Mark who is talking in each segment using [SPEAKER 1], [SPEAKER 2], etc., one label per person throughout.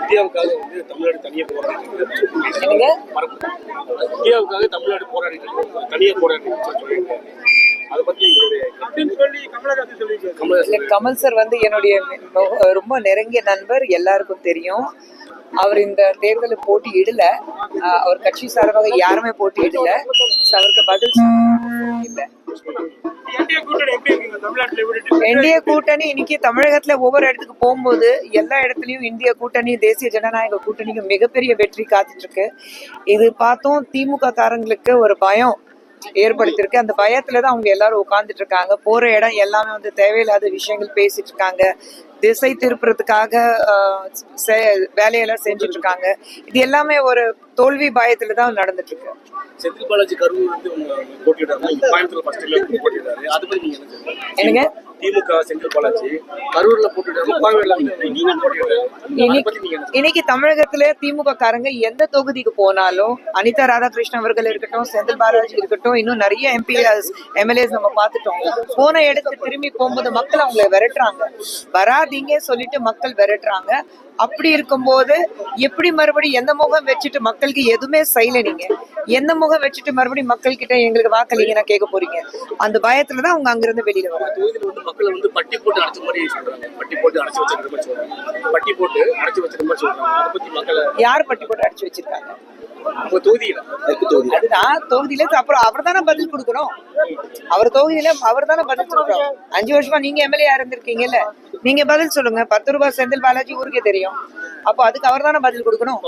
[SPEAKER 1] இந்தியாவுக்காக வந்து தமிழ்நாடு தனியாக போராடிட்டு இந்தியாவுக்காக தமிழ்நாடு போராடிட்டு தனியாக போராடிட்டு அதை பத்தி
[SPEAKER 2] கமல் சார் வந்து என்னுடைய ரொம்ப நெருங்கிய நண்பர், எல்லாருக்கும் தெரியும். அவர் இந்த தேர்தலில் போட்டியிடல, அவர் கட்சி சார்பாக யாருமே போட்டியிடல. அவருக்கு பதில் இல்லை. என்டிஏ கூட்டணி இன்னைக்கு தமிழகத்துல ஒவ்வொரு இடத்துக்கு போகும்போது எல்லா இடத்துலயும் இந்திய கூட்டணி, தேசிய ஜனநாயக கூட்டணிக்கு மிகப்பெரிய வெற்றி காத்துட்டு இருக்கு. இது பார்த்தோம் திமுக காரங்களுக்கு ஒரு பயம் ஏற்படுத்திருக்கு. அந்த பயத்துலதான் அவங்க எல்லாரும் உட்கார்ந்துட்டு இருக்காங்க. போற இடம் எல்லாமே வந்து தேவையில்லாத விஷயங்கள் பேசிட்டு இருக்காங்க. திசை திருப்புறதுக்காக வேலையெல்லாம் செஞ்சுட்டு இருக்காங்க. இது எல்லாமே ஒரு தோல்வி பயத்துலதான் நடந்துட்டு இருக்கு.
[SPEAKER 1] செந்தில் பாலாஜி கரூர் வந்து என்னங்க திமுக செந்தில் பாலாஜி கரூர்ல
[SPEAKER 2] இன்னைக்கு தமிழகத்துல திமுக காரங்க எந்த தொகுதிக்கு போனாலும் அனிதா ராதாகிருஷ்ணன் அவர்கள் இருக்கட்டும், செந்தில் பாலாஜி இருக்கட்டும், இன்னும் நிறைய எம்எல்ஏஸ் நம்ம பார்த்துட்டோம். போன இடத்துக்கு திரும்பி போகும்போது மக்கள் அவங்களை விரட்டுறாங்க. வராதீங்க சொல்லிட்டு மக்கள் விரட்டுறாங்க. அப்படி இருக்கும்போது எப்படி மறுபடியும் எந்த முகம் வச்சுட்டு மக்களுக்கு எதுவுமே செய்யல, நீங்க எந்த முகம் வச்சுட்டு மறுபடியும் மக்கள் கிட்ட எங்களுக்கு வாக்களிங்கன்னா கேட்க போறீங்க? அந்த பயத்துலதான் அவங்க அங்கிருந்து வெளியில வராங்க.
[SPEAKER 1] மக்கள் வந்து பட்டி போட்டு அடைச்ச மாதிரி சொல்றாங்க. பட்டி போட்டு அடைச்சு வச்சிருக்க பட்டி போட்டு அடைச்சு வச்சிருக்க மாதிரி சொல்றாங்க. அதை பத்தி மக்கள்
[SPEAKER 2] யார் பட்டி போட்டு அடைச்சு வச்சிருக்காங்க?
[SPEAKER 1] அதுதான்
[SPEAKER 2] தொகுதியில அப்புறம் அவர் தானே பதில் கொடுக்கணும். அவர் தொகுதியில அவர் தானே பதில் கொடுக்கணும். 5 வருஷமா நீங்க எம்எல்ஏ இருந்திருக்கீங்கல்ல, நீங்க பதில் சொல்லுங்க. 10 ரூபாய் செந்தில் பாலாஜி ஊருக்கே தெரியும். அப்போ அதுக்கு அவர் தானே பதில் கொடுக்கணும்.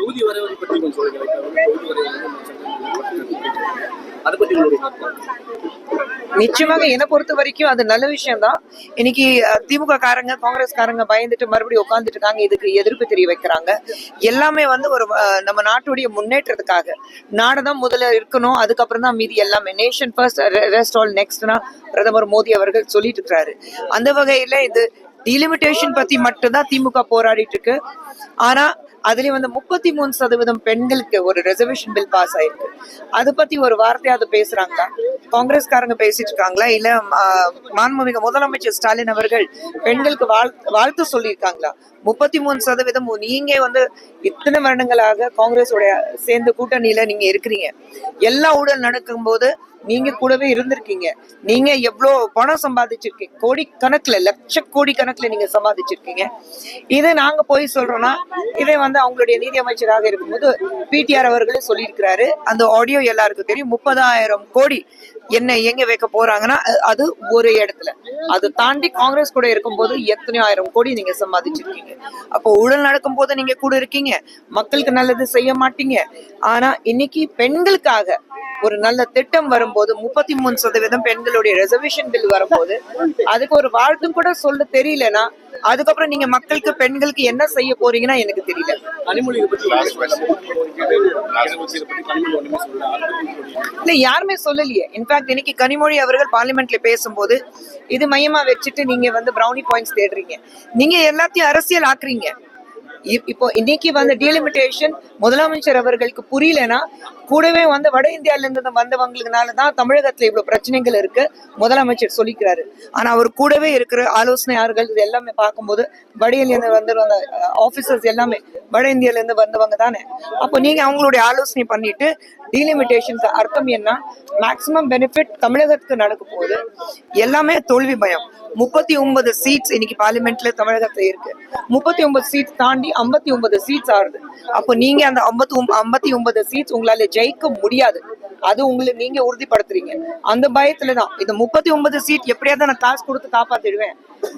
[SPEAKER 2] நிச்சயமாக என்னை பொறுத்த வரைக்கும் அது நல்ல விஷயம் தான். இன்னைக்கு திமுக காரங்க, காங்கிரஸ் காரங்க பயந்துட்டு மறுபடியும் உட்கார்ந்துட்டு இருக்காங்க. இதுக்கு எதிர்ப்பு தெரிய வைக்கிறாங்க. எல்லாமே வந்து ஒரு நம்ம நாட்டுடைய முன்னேற்றத்துக்காக. நாடுதான் முதல்ல இருக்கணும், அதுக்கப்புறம் தான் மீதி எல்லாமே. நேஷன் ஃபர்ஸ்ட், ரெஸ்ட் ஆல் நெக்ஸ்ட்னா பிரதமர் மோடி அவர்கள் சொல்லிட்டு இருக்கிறாரு. அந்த வகையில இது டிலிமிட்டேஷன் பத்தி மட்டும்தான் திமுக போராடிட்டு இருக்கு. ஆனா அதுலயும் வந்து 33% பெண்களுக்கு ஒரு ரிசர்வேஷன் பில் பாஸ் ஆயிருக்கு. அதை பத்தி ஒரு வார்த்தையாவது பேசுறாங்களா? காங்கிரஸ்காரங்க பேசிட்டு இருக்காங்களா? இல்ல மாண்புமிகு முதலமைச்சர் ஸ்டாலின் அவர்கள் பெண்களுக்கு வாழ்த்து சொல்லியிருக்காங்களா? 33% நீங்க வந்து இத்தனை வருடங்களாக காங்கிரஸோட சேர்ந்த கூட்டணியில நீங்க இருக்கிறீங்க. எல்லா ஊழல் நடக்கும் போது நீங்க கூடவே இருந்திருக்கீங்க. நீங்க எவ்வளவு பணம் சம்பாதிச்சிருக்கீங்க, கோடி கணக்குல, லட்ச கோடி கணக்குல நீங்க சம்பாதிச்சிருக்கீங்க. இதை நாங்க போய் சொல்றோம்னா, இதை வந்து அவங்களுடைய நீதி அமைச்சராக இருக்கும்போது பிடிஆர் அவர்களே சொல்லியிருக்கிறாரு. அந்த ஆடியோ எல்லாருக்கும் தெரியும். 30,000 கோடி என்ன எங்க வைக்க போறாங்கன்னா அது ஒரு இடத்துல. அது தாண்டி காங்கிரஸ் கூட இருக்கும்போது எத்தனையோ 1000 கோடி நீங்க சம்பாதிச்சிருக்கீங்க. அப்போ ஊழல் நடக்கும் போது நீங்க கூட இருக்கீங்க, மக்களுக்கு நல்லது செய்ய மாட்டீங்க. ஆனா இன்னைக்கு பெண்களுக்காக ஒரு நல்ல திட்டம் வரும்போது 33% பெண்களுடைய ரிசர்வேஷன் பில் வரும்போது அதுக்கு ஒரு வாழ்த்தும் கூட சொல்ல தெரியலன்னா, அதுக்கப்புறம் நீங்க மக்களுக்கு பெண்களுக்கு என்ன செய்ய போறீங்கன்னா எனக்கு தெரியல. இல்ல யாருமே சொல்லலையே. இன்ஃபேக்ட் இன்னைக்கு கனிமொழி அவர்கள் பார்லிமெண்ட்ல பேசும்போது இது மையமா வச்சுட்டு நீங்க வந்து பிரவுனி பாயிண்ட்ஸ் தேடுறீங்க. நீங்க எல்லாத்தையும் அரசியல் ஆக்குறீங்க. இப்போ இன்னைக்கு வந்து டீலிமிட்டேஷன் முதலமைச்சர் அவர்களுக்கு புரியலன்னா, கூடவே வந்து வட இந்தியால இருந்து வந்தவங்களுக்குனாலதான் தமிழகத்துல இவ்வளவு பிரச்சனைகள் இருக்கு முதலமைச்சர் சொல்லிக்கிறாரு. ஆனா அவர் கூடவே இருக்கிற ஆலோசனையாளர்கள் இது எல்லாமே பார்க்கும்போது வட இந்தியில வந்து ஆபீசர்ஸ் எல்லாமே வட இந்தியால இருந்து வந்தவங்க தானே. அப்போ நீங்க அவங்களுடைய ஆலோசனை பண்ணிட்டு டீலிமிட்டேஷனுக்கு அர்த்தம் என்ன? மேக்சிமம் பெனிஃபிட் தமிழகத்துக்கு நடக்க போகுது. எல்லாமே தோல்வி பயம். 39 சீட்ஸ் இன்னைக்கு பார்லிமெண்ட்ல தமிழகத்துல இருக்கு. 39 சீட்ஸ் தாண்டி 59 சீட்ஸ் ஆகுது. அப்போ நீங்க அந்த 59 சீட்ஸ் உங்களால ஜெயிக்க முடியாது. அது உங்களுக்கு நீங்க உறுதிப்படுத்துறீங்க. அந்த பயத்துலதான் இந்த 39 சீட் எப்படியாவது நான் காசு கொடுத்து காப்பாத்திடுவேன்.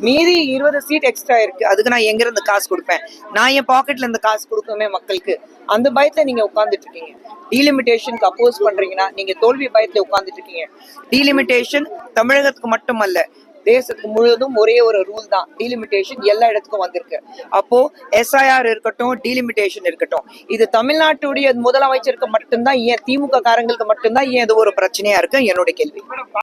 [SPEAKER 2] மீதி 20 சீட் எக்ஸ்ட்ரா இருக்கு, அதுக்கு நான் எங்க இருந்து காசு கொடுப்பேன்? நான் என் பாக்கெட்ல இருந்து காசு கொடுக்கவே மக்களுக்கு. அந்த பயத்துல நீங்க உட்கார்ந்துட்டு இருக்கீங்க. டீலிமிட்டேஷனுக்கு அப்போஸ் பண்றீங்கன்னா நீங்க தோல்வி பயத்துல உட்கார்ந்துட்டு இருக்கீங்க. டீலிமிட்டேஷன் தமிழகத்துக்கு மட்டுமல்ல, தேசத்துக்கு முழுவதும் ஒரே ஒரு ரூல் தான். டீலிமிட்டேஷன் எல்லா இடத்துக்கும் வந்திருக்கு. அப்போ எஸ்ஐஆர் இருக்கட்டும், டீலிமிட்டேஷன் இருக்கட்டும், இது தமிழ்நாட்டுடைய முதலமைச்சருக்கு மட்டும்தான், ஏன் திமுக காரங்களுக்கு மட்டும்தான் ஏன் இது ஒரு பிரச்சனையா இருக்கு? என்னோட கேள்வி.